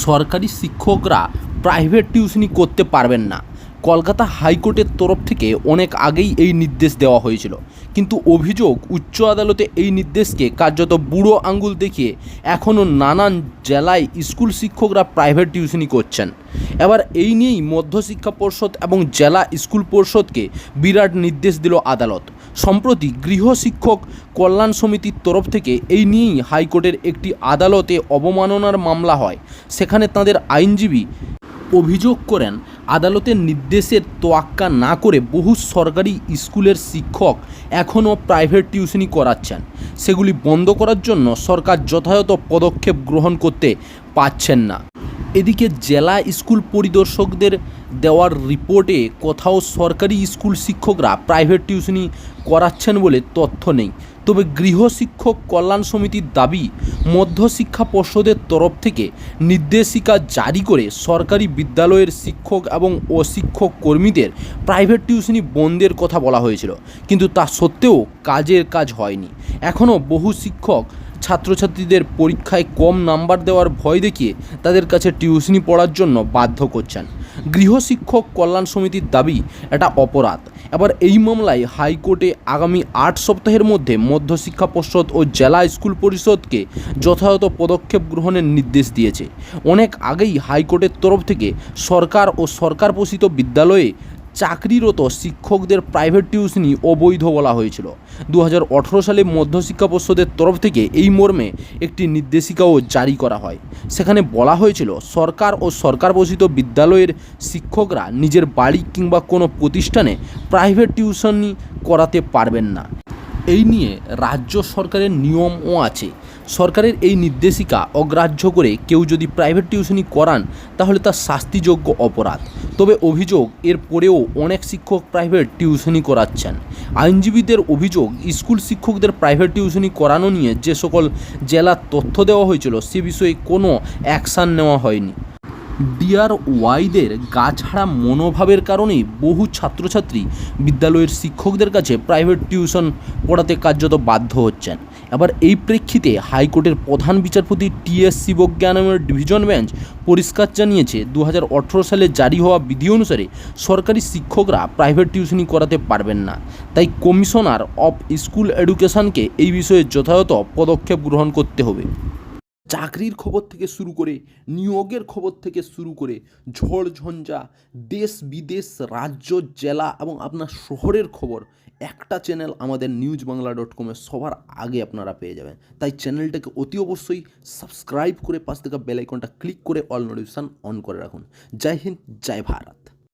সরকারি শিক্ষকরা প্রাইভেট টিউশনি করতে পারবেন না। কলকাতা হাইকোর্টের তরফ থেকে অনেক আগেই এই নির্দেশ দেওয়া হয়েছিল, কিন্তু অভিযোগ উচ্চ আদালতে এই নির্দেশকে কার্যত বুড়ো আঙ্গুল দেখিয়ে এখনও নানান জেলায় স্কুল শিক্ষকরা প্রাইভেট টিউশনি করছেন। এবার এই নিয়েই মধ্যশিক্ষা পর্ষদ এবং জেলা স্কুল পর্ষদকে বিরাট নির্দেশ দিল আদালত। সম্প্রতি গৃহশিক্ষক কল্যাণ সমিতির তরফ থেকে এই নিয়েই হাইকোর্টের একটি আদালতে অবমাননার মামলা হয়। সেখানে তাদের আইনজীবী অভিযোগ করেন, আদালতের নির্দেশের তোয়াক্কা না করে বহু সরকারি স্কুলের শিক্ষক এখনও প্রাইভেট টিউশনি করাচ্ছেন। সেগুলি বন্ধ করার জন্য সরকার যথাযথ পদক্ষেপ গ্রহণ করতে পারছেন না। এদিকে জেলা স্কুল পরিদর্শকদের দেওয়ার রিপোর্টে কোথাও সরকারি স্কুল শিক্ষকরা প্রাইভেট টিউশনি করাচ্ছেন বলে তথ্য নেই। তবে গৃহশিক্ষক কল্যাণ সমিতির দাবি, মধ্যশিক্ষা পর্ষদের তরফ থেকে নির্দেশিকা জারি করে সরকারি বিদ্যালয়ের শিক্ষক এবং অশিক্ষক কর্মীদের প্রাইভেট টিউশনি বন্ধের কথা বলা হয়েছিল, কিন্তু তা সত্ত্বেও কাজের কাজ হয়নি। এখনও বহু শিক্ষক ছাত্রছাত্রীদের পরীক্ষায় কম নাম্বার দেওয়ার ভয় দেখিয়ে তাদের কাছে টিউশনি পড়ার জন্য বাধ্য করছেন। গৃহশিক্ষক কল্যাণ সমিতির দাবি, এটা অপরাধ। এবার এই মামলায় হাইকোর্টে আগামী 8 সপ্তাহের মধ্যে মধ্যশিক্ষা পর্ষদ ও জেলা স্কুল পরিষদকে যথাযথ পদক্ষেপ গ্রহণের নির্দেশ দিয়েছে। অনেক আগেই হাইকোর্টের তরফ থেকে সরকার ও সরকার পোষিত বিদ্যালয়ে চাকরিরত শিক্ষকদের প্রাইভেট টিউশনি অবৈধ বলা হয়েছিল। 2018 সালে মধ্যশিক্ষা পর্ষদের তরফ থেকে এই মর্মে একটি নির্দেশিকাও জারি করা হয়। সেখানে বলা হয়েছিল, সরকার ও সরকার পোষিত বিদ্যালয়ের শিক্ষকরা নিজের বাড়ি কিংবা কোনো প্রতিষ্ঠানে প্রাইভেট টিউশনি করাতে পারবেন না। এই নিয়ে রাজ্য সরকারের নিয়মও আছে। সরকারের এই নির্দেশিকা অগ্রাহ্য করে কেউ যদি প্রাইভেট টিউশনি করান তাহলে তা শাস্তিযোগ্য অপরাধ। তবে অভিযোগ, এর পরেও অনেক শিক্ষক প্রাইভেট টিউশনি করাচ্ছেন। আইনজীবীদের অভিযোগ, স্কুল শিক্ষকদের প্রাইভেট টিউশনি করানো নিয়ে যে সকল জেলার তথ্য দেওয়া হয়েছিল সে বিষয়ে কোনো অ্যাকশান নেওয়া হয়নি। ডিআরওয়াইদের গা ছাড়া মনোভাবের কারণেই বহু ছাত্রছাত্রী বিদ্যালয়ের শিক্ষকদের কাছে প্রাইভেট টিউশন পড়াতে কার্যত বাধ্য হচ্ছেন। এবার এই প্রেক্ষিতে হাইকোর্টের প্রধান বিচারপতি টি.এস. শিবজ্ঞানমের ডিভিশন বেঞ্চ পরিষ্কার জানিয়েছে, 2018 সালে জারি হওয়া বিধি অনুসারে সরকারি শিক্ষকরা প্রাইভেট টিউশনি করাতে পারবেন না। তাই কমিশনার অফ স্কুল এডুকেশনকে এই বিষয়ে যথাযথ পদক্ষেপ গ্রহণ করতে হবে। চাকরির খবর থেকে শুরু করে নিয়োগের খবর থেকে শুরু করে ঝড় ঝঞ্ঝা, দেশ বিদেশ, রাজ্য, জেলা এবং আপনার শহরের খবর একটা চ্যানেল আমাদের newsbangla.com-এ সবার আগে আপনারা পেয়ে যাবেন। তাই চ্যানেলটাকে অতি অবশ্যই সাবস্ক্রাইব করে পাশ থেকে বেল আইকনটা ক্লিক করে অল নোটিফিকেশন অন করে রাখুন। জয় হিন্দ, জয় ভারত।